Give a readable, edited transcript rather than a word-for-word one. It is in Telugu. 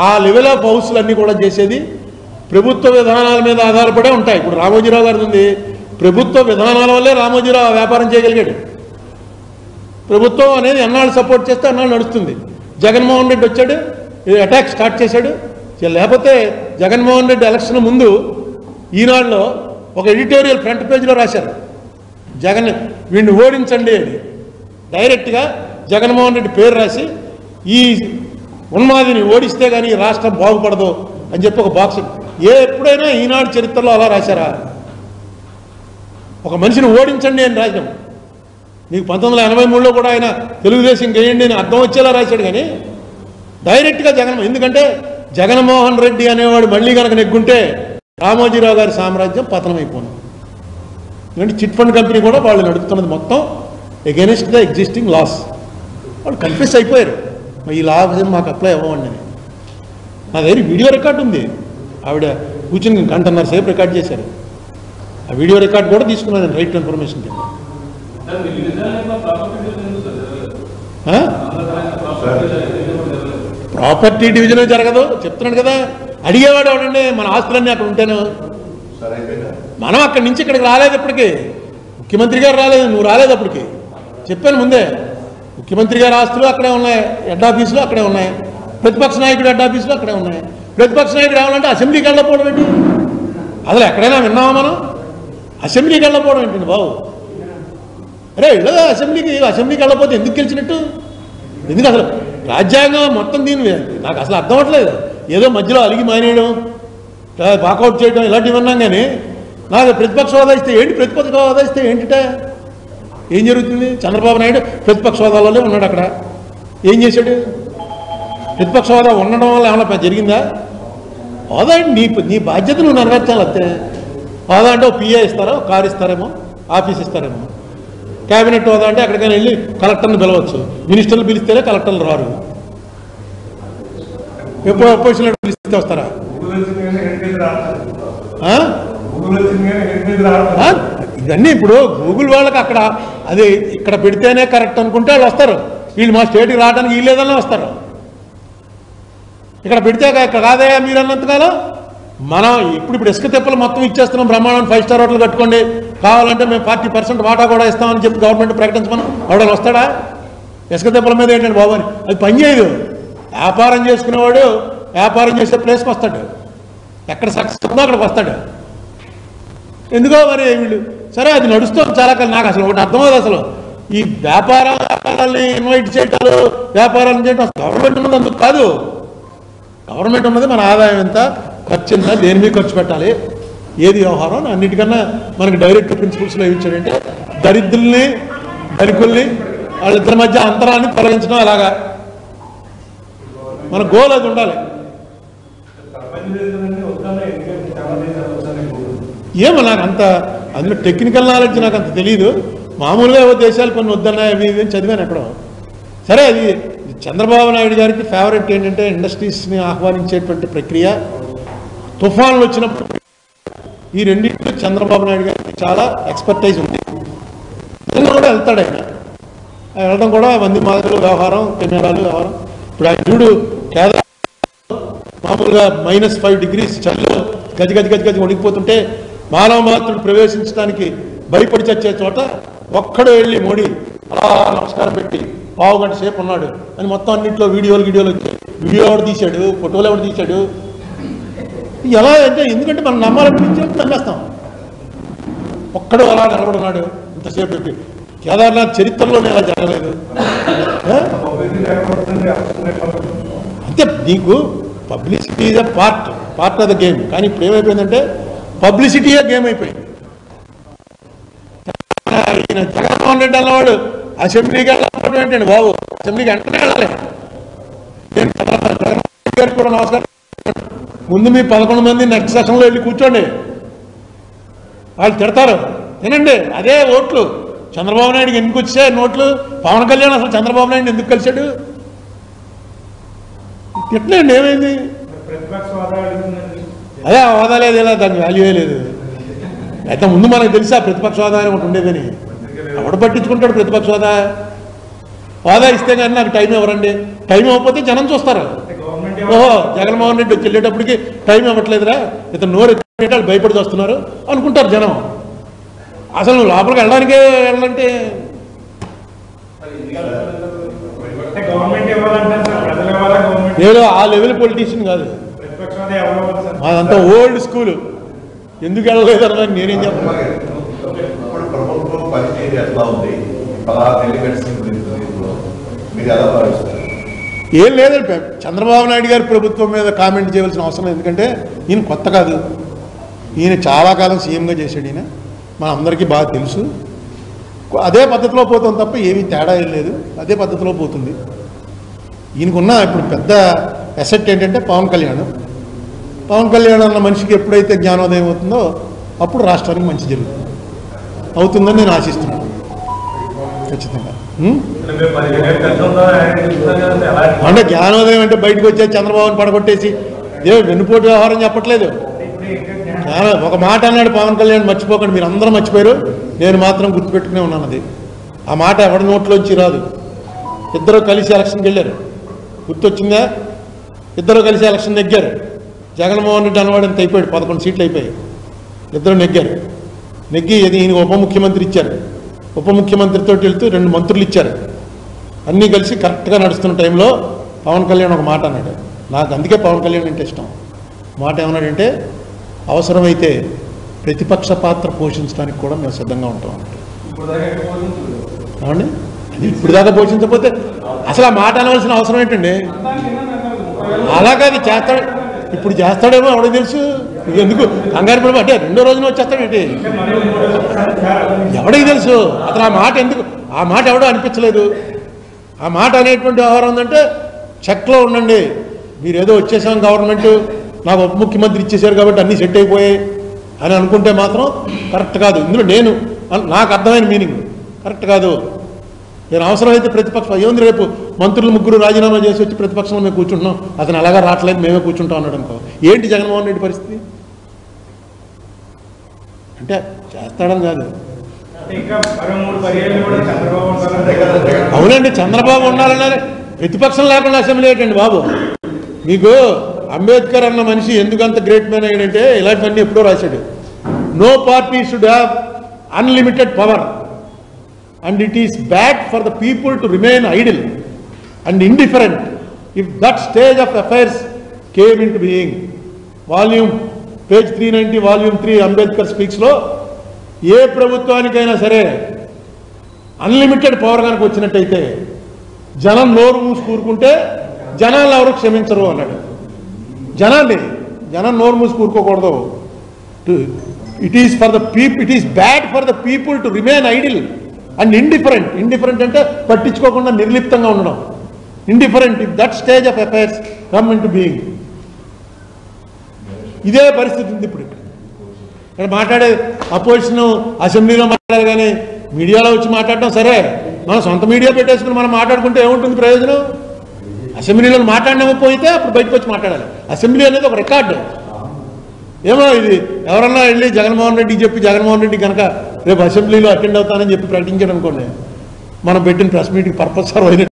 ఆ లెవెల్ ఆఫ్ హౌస్లన్నీ కూడా చేసేది ప్రభుత్వ విధానాల మీద ఆధారపడే ఉంటాయి. ఇప్పుడు రామోజీరావు గారిది ఉంది, ప్రభుత్వ విధానాల వల్లే రామోజీరావు వ్యాపారం చేయగలిగాడు. ప్రభుత్వం అనేది ఎన్నాళ్ళు సపోర్ట్ చేస్తే అన్నాళ్ళు నడుస్తుంది. జగన్మోహన్ రెడ్డి వచ్చాడు, అటాక్ స్టార్ట్ చేశాడు. లేకపోతే జగన్మోహన్ రెడ్డి ఎలక్షన్ ముందు ఈనాడులో ఒక ఎడిటోరియల్ ఫ్రంట్ పేజీలో రాశారు, జగన్ వీడిని ఓడించండి అని. డైరెక్ట్గా జగన్మోహన్ రెడ్డి పేరు రాసి ఈ ఉన్మాదిని ఓడిస్తే కానీ ఈ రాష్ట్రం బాగుపడదు అని చెప్పి ఒక బాక్స్. ఎప్పుడైనా ఈనాడు చరిత్రలో అలా రాశారా? ఒక మనిషిని ఓడించండి అని రాశాం. నీకు 1983లో కూడా ఆయన తెలుగుదేశం వేయండి అని అర్థం వచ్చేలా రాశాడు. కానీ డైరెక్ట్గా ఎందుకంటే జగన్మోహన్ రెడ్డి అనేవాడు మళ్ళీ కనుక నెగ్గుంటే రామోజీరావు గారి సామ్రాజ్యం పతనమైపోయింది. ఎందుకంటే చిట్ ఫండ్ కంపెనీ కూడా వాళ్ళు నడుపుతున్నది మొత్తం ఎగెనిస్ట్ ద ఎగ్జిస్టింగ్ లాస్. వాళ్ళు కన్ఫ్యూస్ అయిపోయారు, ఈ లా మాకు అప్లై అవ్వండి అని. నా దగ్గర వీడియో రికార్డు ఉంది, ఆవిడ కూర్చుని గంటన్నర సేపు రికార్డ్ చేశారు. ఆ వీడియో రికార్డ్ కూడా తీసుకున్నాను రైట్ టు ఇన్ఫర్మేషన్ కింద. ప్రాపర్టీ డివిజన్ జరగదు చెప్తున్నాడు కదా. అడిగేవాడు ఎవడండి? మన ఆస్తులన్నీ అక్కడ ఉంటేను. మనం అక్కడి నుంచి ఇక్కడికి రాలేదు, ఇప్పటికి ముఖ్యమంత్రి గారు రాలేదు, నువ్వు రాలేదు. అప్పటికి చెప్పాను ముందే, ముఖ్యమంత్రి గారి ఆస్తులు అక్కడే ఉన్నాయి, హెడ్ ఆఫీసులు అక్కడే ఉన్నాయి, ప్రతిపక్ష నాయకుడు హెడ్ ఆఫీసులు అక్కడే ఉన్నాయి. ప్రతిపక్ష నాయకుడు రావాలంటే అసెంబ్లీకి వెళ్ళకపోవడం ఏంటి? అసలు ఎక్కడైనా విన్నామా మనం? అసెంబ్లీకి వెళ్ళకపోవడం ఏంటండి బాబు? అరే ఇలా అసెంబ్లీకి వెళ్ళకపోతే ఎందుకు గెలిచినట్టు? ఎందుకు అసలు రాజ్యాంగం మొత్తం దీని నాకు అసలు అర్థం అవ్వట్లేదు. ఏదో మధ్యలో అలిగి మానేయడం, వాకౌట్ చేయడం ఇలాంటివి విన్నాం. కానీ నాకు ప్రతిపక్ష హోదా ఇస్తే ఏంటి? ప్రతిపక్ష హోదా ఇస్తే ఏంటిట? ఏం జరుగుతుంది? చంద్రబాబు నాయుడు ప్రతిపక్ష హోదాలోనే ఉన్నాడు. అక్కడ ఏం చేశాడు? ప్రతిపక్ష హోదా ఉండడం వల్ల ఏమన్నా జరిగిందా? హోదా నీ బాధ్యత నువ్వు నెరవేర్చాలి అంతే. హోదా అంటే ఒక పిఏ ఇస్తారో, కారు ఇస్తారేమో, ఆఫీస్ ఇస్తారేమో. క్యాబినెట్ హోదా అంటే ఎక్కడికైనా వెళ్ళి కలెక్టర్ని పిలవచ్చు. మినిస్టర్లు పిలిస్తేనే కలెక్టర్లు రారు. ఎప్పుడు అపోజిషన్ పిలిస్తే వస్తారా? ఇవన్నీ ఇప్పుడు గూగుల్ వాళ్ళకి అక్కడ అది ఇక్కడ పెడితేనే కరెక్ట్ అనుకుంటే వాళ్ళు వస్తారు. వీళ్ళు మా స్టేట్కి రావడానికి వీళ్ళేదన్నా వస్తారు. ఇక్కడ పెడితే ఇక్కడ కాదయా మీరు అన్నంతకాలం. మనం ఇప్పుడు ఇసుక తెప్పలు మొత్తం ఇచ్చేస్తున్నాం, బ్రహ్మాండం 5 స్టార్ హోటల్ కట్టుకోండి, కావాలంటే మేము 40% వాటా కూడా ఇస్తామని చెప్పి గవర్నమెంట్ ప్రకటించమని ఎవడని వస్తాడా? ఇసుక తెప్పల మీద ఏంటంటే బాబు అని అది పనిచేయదు. వ్యాపారం చేసుకునేవాడు వ్యాపారం చేసే ప్లేస్కి వస్తాడు, ఎక్కడ సక్సెస్ ఉందో అక్కడికి వస్తాడు. ఎందుకో మరి వీళ్ళు సరే అది నడుస్తుంది చాలా కాలం. నాకు అసలు ఒకటి అర్థమవుతుంది, అసలు ఈ వ్యాపారాలని ఇన్వైట్ చేయటాలు, వ్యాపారాలు చేయటం గవర్నమెంట్ ఉన్నది అందుకు కాదు. గవర్నమెంట్ ఉన్నది మన ఆదాయం ఎంత, ఖర్చు ఎంత, దేని మీద ఖర్చు పెట్టాలి, ఏది వ్యవహారం అన్నిటికన్నా మనకి డైరెక్ట్ ప్రిన్సిపల్స్లో ఏమిచ్చాడంటే దరిద్రుల్ని ధనికుల్ని వాళ్ళిద్దరి మధ్య అంతరాన్ని తొలగించడం. అలాగా మన గోల్ అది ఉండాలి. ఏమో నాకు అంత అందులో టెక్నికల్ నాలెడ్జ్ నాకు అంత తెలియదు. మామూలుగా దేశాలు కొన్ని వద్దన్నాయి అవి ఇవి చదివాను ఎక్కడో. సరే అది చంద్రబాబు నాయుడు గారికి ఫేవరెట్ ఏంటంటే ఇండస్ట్రీస్ని ఆహ్వానించేటువంటి ప్రక్రియ. తుఫాన్లు వచ్చినప్పుడు ఈ రెండింటిలో చంద్రబాబు నాయుడు గారికి చాలా ఎక్స్పర్టైజ్ ఉంది. కూడా వెళ్తాడు ఆయన, వెళ్ళడం కూడా మంది మాదిరిలో వ్యవహారం, కెమెరాలు వ్యవహారం. ఇప్పుడు ఆయన చూడు కేదార్ మామూలుగా -5 degrees చలిలో గజి వణికిపోతుంటే మానవ మాత్రుడు ప్రవేశించడానికి భయపడి చచ్చే చోట ఒక్కడు వెళ్ళి మోడీ అలా నమస్కారం పెట్టి 1/2 గంట సేపు ఉన్నాడు అని మొత్తం అన్నింటిలో వీడియోలు వచ్చాయి. వీడియో ఎవడు తీశాడు, ఫోటోలు ఎవడు తీశాడు? ఎలా అంటే ఎందుకంటే మనం నమ్మాలనిపించినప్పుడు నమ్మేస్తాం. ఒక్కడు అలా నిలబడున్నాడు ఇంతసేపు పెట్టి. కేదార్నాథ్ చరిత్రలోనే అలా జరగలేదు. అంతే, నీకు publicity is a part of the game. కానీ ఇప్పుడు ఏమైపోయిందంటే పబ్లిసిటీయే గేమ్ అయిపోయింది. జగన్మోహన్ రెడ్డి అన్నవాడు అసెంబ్లీకి వెళ్ళడం ఏంటండి బాబు? అసెంబ్లీకి వెంటనే వెళ్ళాలి. జగన్మోహన్ రెడ్డి గారికి కూడా నమస్కారం. ముందు మీ 11 మంది నెక్స్ట్ సెషన్లో వెళ్ళి కూర్చోండి, వాళ్ళు తిడతారు, తినండి. అదే ఓట్లు చంద్రబాబు నాయుడుకి ఎందుకు వచ్చాయి నోట్లు? పవన్ కళ్యాణ్ అసలు చంద్రబాబు నాయుడు ఎందుకు కలిశాడు? తిట్టలేండి, ఏమైంది? అదే హోదా లేదు, ఇలా దానికి వాల్యూ లేదు. అయితే ముందు మనకు తెలుసా ప్రతిపక్ష హోదా అని ఒకటి ఉండేదని? ఎవడు పట్టించుకుంటాడు ప్రతిపక్ష హోదా? హోదా ఇస్తే కానీ నాకు టైం ఇవ్వరండి. టైం ఇవ్వకపోతే జనం చూస్తారు. ఓహో జగన్మోహన్ రెడ్డి వచ్చి వెళ్ళేటప్పటికి టైం ఇవ్వట్లేదురా, ఇతను నోరు ఎత్తి భయపడి వస్తున్నారు అనుకుంటారు జనం. అసలు నువ్వు లోపలికి వెళ్ళడానికే వెళ్ళాలంటే నేను ఆ లెవెల్ పొలిటీషియన్ కాదు, అదంతా ఓల్డ్ స్కూల్. ఎందుకు వెళ్ళలేదు అన్నది నేనేం చెప్పాలి. ఏం లేదండి, చంద్రబాబు నాయుడు గారి ప్రభుత్వం మీద కామెంట్ చేయవలసిన అవసరం, ఎందుకంటే ఈయన కొత్త కాదు, ఈయన చాలా కాలం సీఎంగా చేశాడు. ఈయన మన అందరికీ బాగా తెలుసు. అదే పద్ధతిలో పోతాం తప్ప ఏమీ తేడా ఏం లేదు, అదే పద్ధతిలో పోతుంది. ఈయనకున్న ఇప్పుడు పెద్ద అసెట్ ఏంటంటే పవన్ కళ్యాణ్. పవన్ కళ్యాణ్ అన్న మనిషికి ఎప్పుడైతే జ్ఞానోదయం అవుతుందో అప్పుడు రాష్ట్రానికి మంచి జరుగుతుంది, అవుతుందని నేను ఆశిస్తున్నాను ఖచ్చితంగా. అంటే జ్ఞానోదయం అంటే బయటకు వచ్చే చంద్రబాబుని పడగొట్టేసి వెన్నుపోటు వ్యవహారం చెప్పట్లేదు. ఒక మాట అన్నాడు పవన్ కళ్యాణ్, మర్చిపోకండి, మీరు అందరూ మర్చిపోయారు, నేను మాత్రం గుర్తుపెట్టుకునే ఉన్నాను. అది ఆ మాట ఎవరి నోట్లోంచి రాదు. ఇద్దరు కలిసి ఎలక్షన్కి వెళ్ళారు, గుర్తొచ్చిందా? ఇద్దరు కలిసి ఎలక్షన్ నెగ్గారు. జగన్మోహన్ రెడ్డి అనవాడని అయిపోయాడు, 11 సీట్లు అయిపోయాయి. ఇద్దరు నెగ్గారు. నెగ్గి ఈయనకి ఉప ముఖ్యమంత్రి ఇచ్చారు. ఉప ముఖ్యమంత్రితో వెళ్తూ 2 మంత్రులు ఇచ్చారు. అన్నీ కలిసి కరెక్ట్గా నడుస్తున్న టైంలో పవన్ కళ్యాణ్ ఒక మాట అన్నాడు. నాకు అందుకే పవన్ కళ్యాణ్ అంటే ఇష్టం. మాట ఏమన్నాడంటే, అవసరమైతే ప్రతిపక్ష పాత్ర పోషించడానికి కూడా మేము సిద్ధంగా ఉంటాం అన్నట్టు. అవునండి, అది ఇప్పుడు దాకా పోషించకపోతే అసలు ఆ మాట అనవలసిన అవసరం ఏంటండి? అలాగది చేస్తాడు, ఇప్పుడు చేస్తాడేమో ఎవరికి తెలుసు. ఎందుకు కంగారు పడి అంటే 2వ రోజున వచ్చేస్తాడేంటి ఎవడికి తెలుసు? అసలు ఆ మాట ఎందుకు, ఆ మాట ఎవడో అనిపించలేదు. ఆ మాట అనేటువంటి వ్యవహారం ఉందంటే చెక్లో ఉండండి, మీరు ఏదో వచ్చేసాం గవర్నమెంట్ నాకు ఉప ముఖ్యమంత్రి ఇచ్చేసారు కాబట్టి అన్నీ సెట్ అయిపోయాయి అని అనుకుంటే మాత్రం కరెక్ట్ కాదు. ఇందులో నాకు అర్థమైన మీనింగ్ కరెక్ట్ కాదు. నేను అవసరమైతే ప్రతిపక్షం ఏముంది, రేపు మంత్రులు 3 రాజీనామా చేసి వచ్చి ప్రతిపక్షంలో మేము కూర్చుంటున్నాం, అతను అలాగా రావట్లేదు మేమే కూర్చుంటాం అన్నాడు అనుకో, ఏంటి జగన్మోహన్ రెడ్డి పరిస్థితి? అంటే చేస్తాడని కాదు. అవునండి, చంద్రబాబు ఉండాలన్నారు. ప్రతిపక్షం లేకుండా అసెంబ్లీ ఏంటండి బాబు? మీకు అంబేద్కర్ అన్న మనిషి ఎందుకంత గ్రేట్ మ్యాన్ అయ్యాడంటే ఇలాంటివన్నీ ఎప్పుడో రాశాడు. No party should have unlimited power and it is bad for the people to remain idle and indifferent if that stage of affairs came into being. Page 390 volume 3 Ambedkar speaks లో ఏ ప్రభుత్వానికైనా సరే అన్లిమిటెడ్ పవర్ కనుక వచ్చినట్టయితే జనం నోరు మూసి కూరుకుంటే జనాలు ఎవరు క్షమించరు అన్నాడు. జనం నోరు మూసి కూరుకోకూడదు. It is bad for the people to remain idle and indifferent అంటే పట్టించుకోకుండా నిర్లిప్తంగా ఉండడం. Indifferent if that stage of affairs come into being. ఇదే పరిస్థితి ఉంది ఇప్పుడు. ఇక్కడ మాట్లాడే అపోజిషన్ అసెంబ్లీలో మాట్లాడాలి, కానీ మీడియాలో వచ్చి మాట్లాడటం సరే, మనం సొంత మీడియా పెట్టేసుకుని మనం మాట్లాడుకుంటే ఏముంటుంది ప్రయోజనం? అసెంబ్లీలో మాట్లాడకపోతే అప్పుడు బయటకు వచ్చి మాట్లాడాలి. అసెంబ్లీ అనేది ఒక రికార్డు. ఏమో ఇది ఎవరన్నా వెళ్ళి జగన్మోహన్ రెడ్డికి చెప్పి జగన్మోహన్ రెడ్డి కనుక రేపు అసెంబ్లీలో అటెండ్ అవుతానని చెప్పి ప్రకటించాడు అనుకోండి, మనం పెట్టిన ప్రెస్ మీట్కి పర్పస్ సర్వ్ అయినట్టు.